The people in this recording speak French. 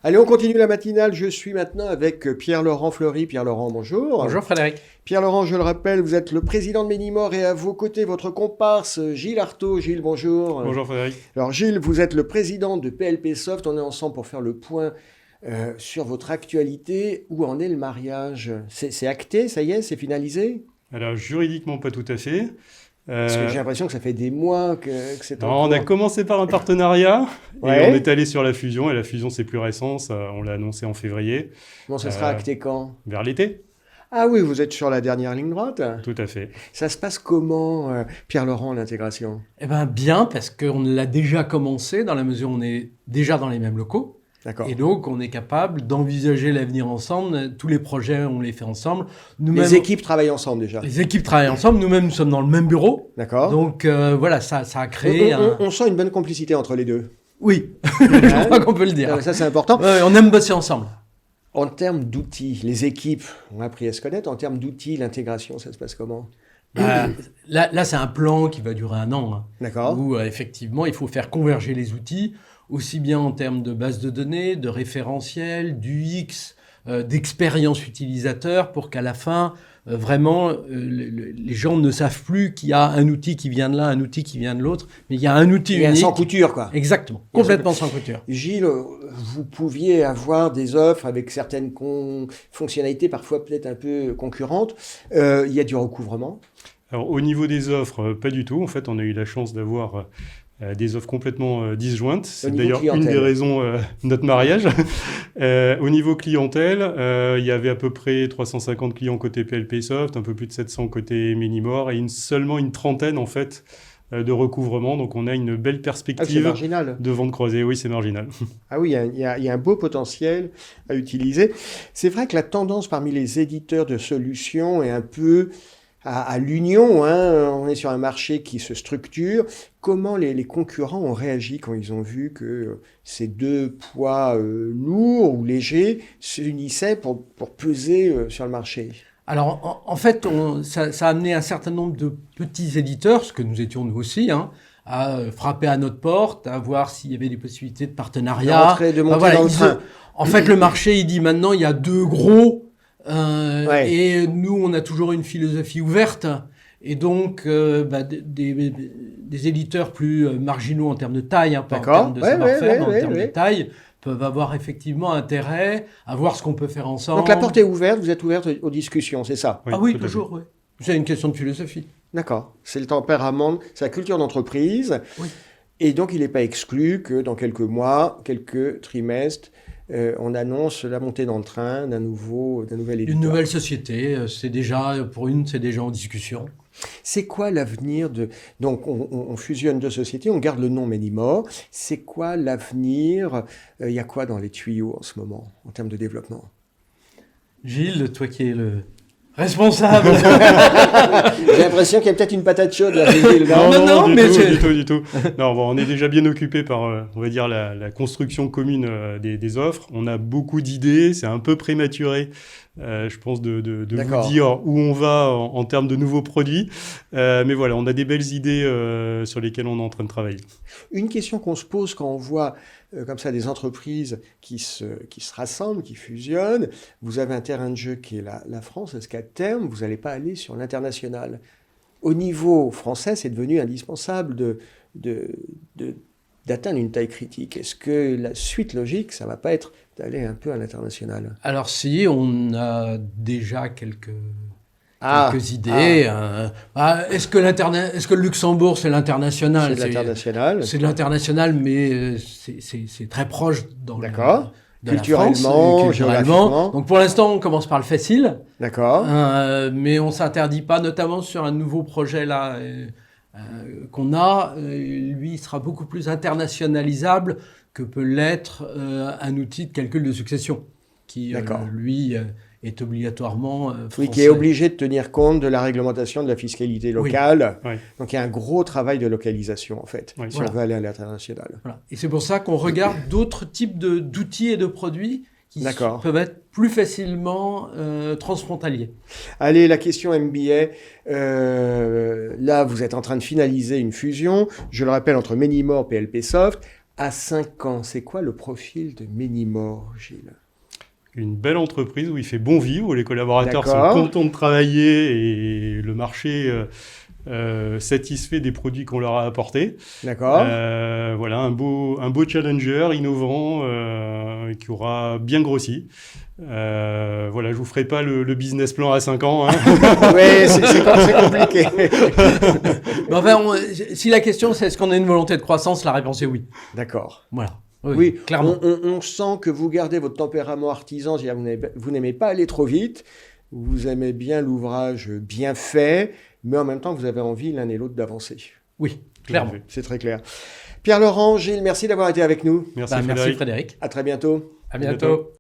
Allez, on continue la matinale. Je suis maintenant avec Pierre-Laurent Fleury. Pierre-Laurent, bonjour. Bonjour Frédéric. Pierre-Laurent, je le rappelle, vous êtes le président de Ménimor et à vos côtés, votre comparse Gilles Artaud. Gilles, bonjour. Bonjour Frédéric. Alors Gilles, vous êtes le président de PLP Soft. On est ensemble pour faire le point sur votre actualité. Où en est le mariage ? C'est acté, ça y est, c'est finalisé ? Alors juridiquement pas tout à fait. Parce que j'ai l'impression que ça fait des mois que c'est en Non, on a cours. commencé par un partenariat Ouais. et on est allé sur la fusion. Et la fusion, c'est plus récent. On l'a annoncé en février, Bon, ça sera acté quand ? vers l'été. Ah oui, vous êtes sur la dernière ligne droite. Tout à fait. Ça se passe comment, Pierre-Laurent, l'intégration ? Eh bien bien, parce qu'on l'a déjà commencé dans la mesure où on est déjà dans les mêmes locaux. D'accord. Et donc, on est capable d'envisager l'avenir ensemble. Tous les projets, on les fait ensemble. Les équipes travaillent ensemble déjà. Les équipes travaillent ensemble. Nous-mêmes, nous sommes dans le même bureau. D'accord. Donc, voilà, ça a créé On sent une bonne complicité entre les deux. Oui, je crois qu'on peut le dire. Ça, c'est important. Ouais, on aime bosser ensemble. En termes d'outils, les équipes ont appris à se connaître. En termes d'outils, l'intégration, ça se passe comment ? Là, c'est un plan qui va durer 1 an. D'accord. Où, effectivement, il faut faire converger les outils, aussi bien en termes de base de données, de référentiel, d'UX, d'expérience utilisateur, pour qu'à la fin, vraiment, les gens ne savent plus qu'il y a un outil qui vient de l'un, un outil qui vient de l'autre, mais il y a un outil Et unique. sans couture, quoi. Exactement, complètement sans couture. Gilles, vous pouviez avoir des offres avec certaines fonctionnalités, parfois peut-être un peu concurrentes. Il y a du recouvrement. Alors au niveau des offres, pas du tout. En fait, on a eu la chance d'avoir des offres complètement disjointes. C'est d'ailleurs une des raisons de notre mariage. Au niveau clientèle, il y avait à peu près 350 clients côté PLP Soft, un peu plus de 700 côté Ménimor et seulement une trentaine en fait de recouvrement. Donc on a une belle perspective de vente croisée. Oui, c'est marginal. Ah oui, il y a un beau potentiel à utiliser. C'est vrai que la tendance parmi les éditeurs de solutions est un peu à l'union, hein. On est sur un marché qui se structure. Comment les concurrents ont réagi quand ils ont vu que ces deux poids lourds ou légers s'unissaient pour peser sur le marché ? Alors, en fait, ça a amené un certain nombre de petits éditeurs, ce que nous étions nous aussi, à frapper à notre porte, à voir s'il y avait des possibilités de partenariat. De monter dans le train. En fait, le marché, il dit maintenant, il y a 2 gros. Et nous, on a toujours une philosophie ouverte. Et donc, des éditeurs plus marginaux en termes de taille, pas en termes de savoir-faire, mais en termes de taille, peuvent avoir effectivement intérêt à voir ce qu'on peut faire ensemble. Donc la porte est ouverte, vous êtes ouverte aux discussions, c'est ça ? Oui, toujours, oui. C'est une question de philosophie. D'accord. C'est le tempérament, c'est la culture d'entreprise. Oui. Et donc, il n'est pas exclu que dans quelques mois, quelques trimestres, on annonce la montée dans le train d'un nouvel éditeur. Une nouvelle société, c'est déjà en discussion. C'est quoi l'avenir de... Donc, on fusionne 2 sociétés, on garde le nom Ménimor. C'est quoi l'avenir ? Il y a quoi dans les tuyaux en ce moment, en termes de développement ? Gilles, toi qui es le responsable. J'ai l'impression qu'il y a peut-être une patate chaude là, Gilles. Non, du tout. Non, bon, on est déjà bien occupé par, on va dire, la construction commune des offres. On a beaucoup d'idées, c'est un peu prématuré, je pense, de vous dire où on va en termes de nouveaux produits. Mais voilà, on a des belles idées sur lesquelles on est en train de travailler. Une question qu'on se pose quand on voit comme ça des entreprises qui se rassemblent, qui fusionnent. Vous avez un terrain de jeu qui est la France. Est-ce qu'à terme, vous n'allez pas aller sur l'international ? Au niveau français, c'est devenu indispensable d'atteindre une taille critique. Est-ce que la suite logique, ça ne va pas être d'aller un peu à l'international ? Alors si, on a déjà quelques idées. Est-ce que le Luxembourg, c'est l'international ? C'est de l'international. C'est de l'international, mais c'est très proche dans D'accord. de culturellement. Géographiquement. Donc pour l'instant, on commence par le facile. D'accord. Mais on ne s'interdit pas, notamment sur un nouveau projet là qu'on a. Lui, il sera beaucoup plus internationalisable que peut l'être un outil de calcul de succession, qui lui est obligatoirement français. Oui, qui est obligé de tenir compte de la réglementation de la fiscalité locale. Oui. Donc il y a un gros travail de localisation en fait, si on veut aller à l'international. Voilà. Et c'est pour ça qu'on regarde d'autres types d'outils et de produits qui peuvent être plus facilement transfrontaliers. Allez, la question MBA. Là, vous êtes en train de finaliser une fusion, je le rappelle, entre Ménimor et PLP Soft. À 5 ans, c'est quoi le profil de Ménimore, Gilles? Une belle entreprise où il fait bon vivre, où les collaborateurs sont contents de travailler et le marché satisfait des produits qu'on leur a apportés. D'accord. Voilà, un beau challenger innovant qui aura bien grossi. Voilà, je vous ferai pas le business plan à 5 ans. Hein. Oui, c'est compliqué. Mais enfin, si la question c'est est-ce qu'on a une volonté de croissance, la réponse est oui. D'accord. Voilà. Oui, clairement. On sent que vous gardez votre tempérament artisan, c'est-à-dire vous n'aimez pas aller trop vite, vous aimez bien l'ouvrage bien fait, mais en même temps vous avez envie l'un et l'autre d'avancer. Oui, clairement. C'est très clair. Pierre-Laurent, Gilles, merci d'avoir été avec nous. Merci, merci Frédéric. À très bientôt. À bientôt.